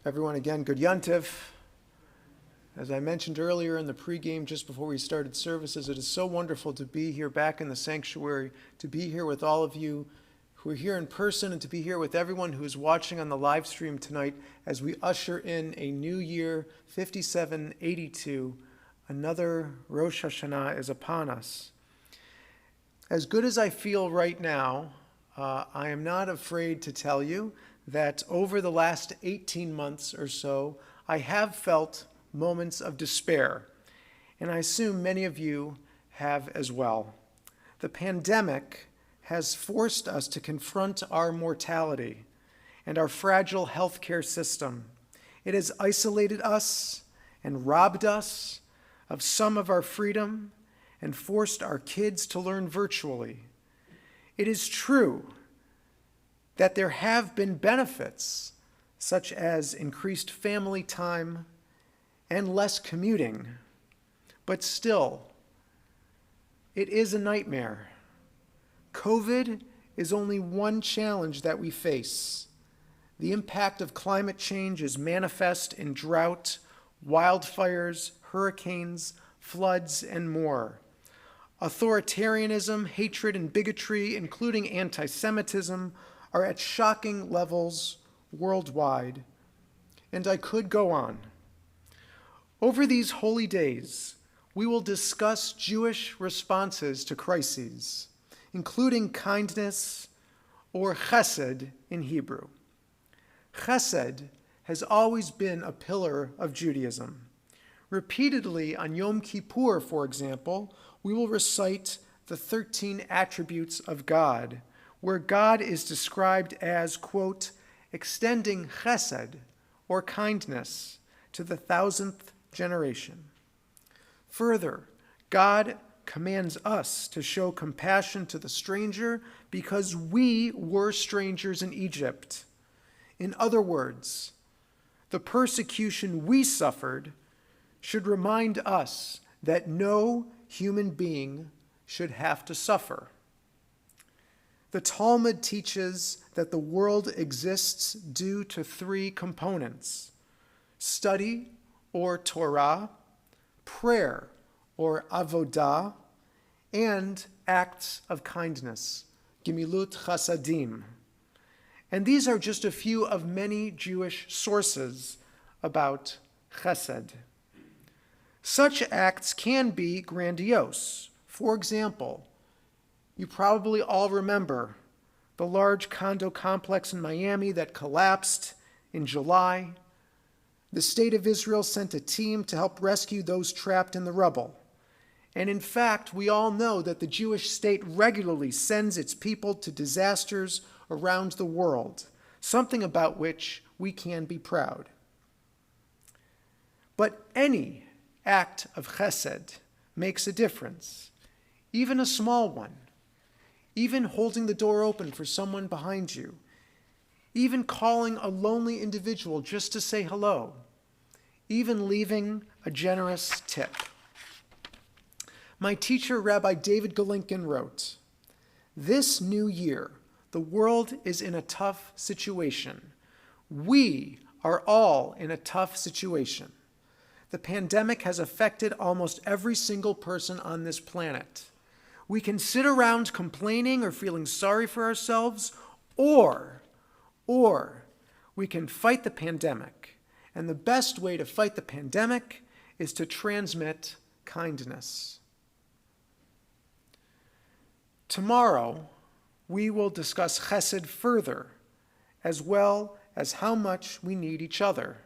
Everyone, again, good Yontif. As I mentioned earlier in the pregame, just before we started services, it is so wonderful to be here back in the sanctuary, to be here with all of you who are here in person, and to be here with everyone who is watching on the live stream tonight as we usher in a new year, 5782. Another Rosh Hashanah is upon us. As good as I feel right now, I am not afraid to tell you that over the last 18 months or so, I have felt moments of despair, and I assume many of you have as well. The pandemic has forced us to confront our mortality and our fragile healthcare system. It has isolated us and robbed us of some of our freedom and forced our kids to learn virtually. It is true that there have been benefits, such as increased family time and less commuting, but still, it is a nightmare. COVID is only one challenge that we face. The impact of climate change is manifest in drought, wildfires, hurricanes, floods, and more. Authoritarianism, hatred, and bigotry, including anti-Semitism, are at shocking levels worldwide, and I could go on. Over these holy days, we will discuss Jewish responses to crises, including kindness, or chesed in Hebrew. Chesed has always been a pillar of Judaism. Repeatedly on Yom Kippur, for example, we will recite the 13 attributes of God, where God is described as, quote, extending chesed, or kindness, to the 1000th generation. Further, God commands us to show compassion to the stranger because we were strangers in Egypt. In other words, the persecution we suffered should remind us that no human being should have to suffer. The Talmud teaches that the world exists due to three components: study, or Torah, prayer, or avodah, and acts of kindness, gemilut chasadim. And these are just a few of many Jewish sources about chesed. Such acts can be grandiose. For example, you probably all remember the large condo complex in Miami that collapsed in July. The state of Israel sent a team to help rescue those trapped in the rubble. And in fact, we all know that the Jewish state regularly sends its people to disasters around the world, something about which we can be proud. But any act of chesed makes a difference, even a small one. Even holding the door open for someone behind you, even calling a lonely individual just to say hello, even leaving a generous tip. My teacher, Rabbi David Galinkin, wrote, "This new year, the world is in a tough situation. We are all in a tough situation. The pandemic has affected almost every single person on this planet. We can sit around complaining or feeling sorry for ourselves, or we can fight the pandemic. And the best way to fight the pandemic is to transmit kindness." Tomorrow, we will discuss chesed further, as well as how much we need each other.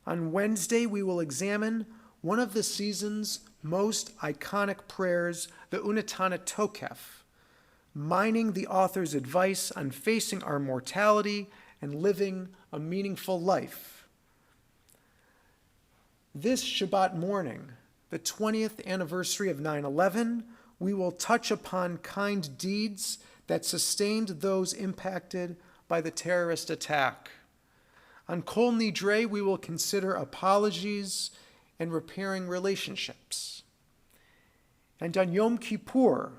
On Wednesday, we will examine one of the season's most iconic prayers, the Unatana Tokef, mining the author's advice on facing our mortality and living a meaningful life. This Shabbat morning, the 20th anniversary of 9/11, we will touch upon kind deeds that sustained those impacted by the terrorist attack. On Kol Nidre, we will consider apologies and repairing relationships. And on Yom Kippur,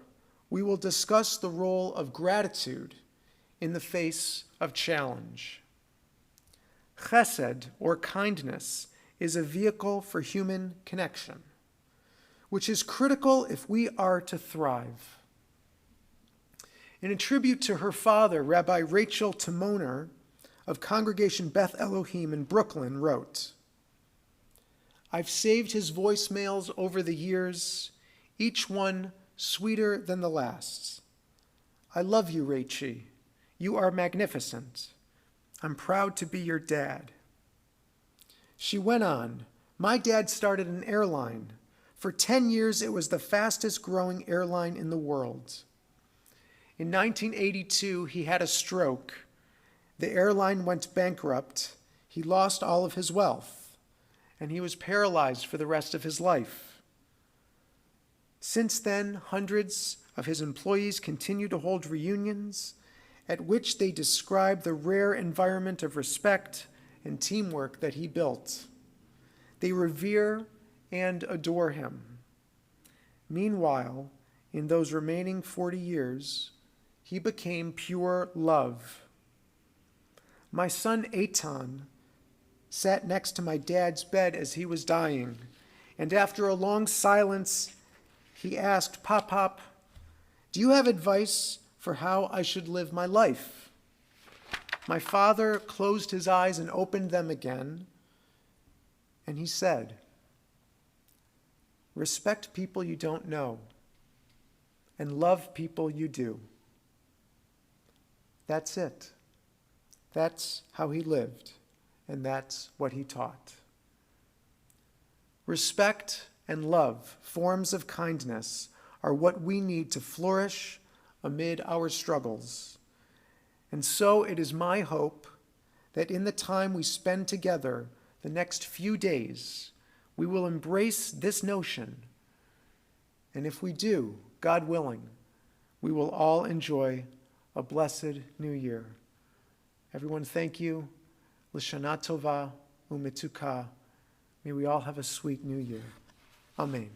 we will discuss the role of gratitude in the face of challenge. Chesed, or kindness, is a vehicle for human connection, which is critical if we are to thrive. In a tribute to her father, Rabbi Rachel Timoner of Congregation Beth Elohim in Brooklyn wrote, "I've saved his voicemails over the years, each one sweeter than the last. I love you, Rachie. You are magnificent. I'm proud to be your dad." She went on, "My dad started an airline. For 10 years, it was the fastest growing airline in the world. In 1982, he had a stroke. The airline went bankrupt. He lost all of his wealth, and he was paralyzed for the rest of his life. Since then, hundreds of his employees continue to hold reunions at which they describe the rare environment of respect and teamwork that he built. They revere and adore him. Meanwhile, in those remaining 40 years, he became pure love. My son Eitan sat next to my dad's bed as he was dying, and after a long silence, he asked, 'Pop, do you have advice for how I should live my life?' My father closed his eyes and opened them again, and he said, 'Respect people you don't know, and love people you do.' That's it. That's how he lived, and that's what he taught. Respect and love, forms of kindness, are what we need to flourish amid our struggles. And so it is my hope that in the time we spend together the next few days, we will embrace this notion. And if we do, God willing, we will all enjoy a blessed new year. Everyone, thank you. L'shana tova u'metuka. May we all have a sweet new year. Amen.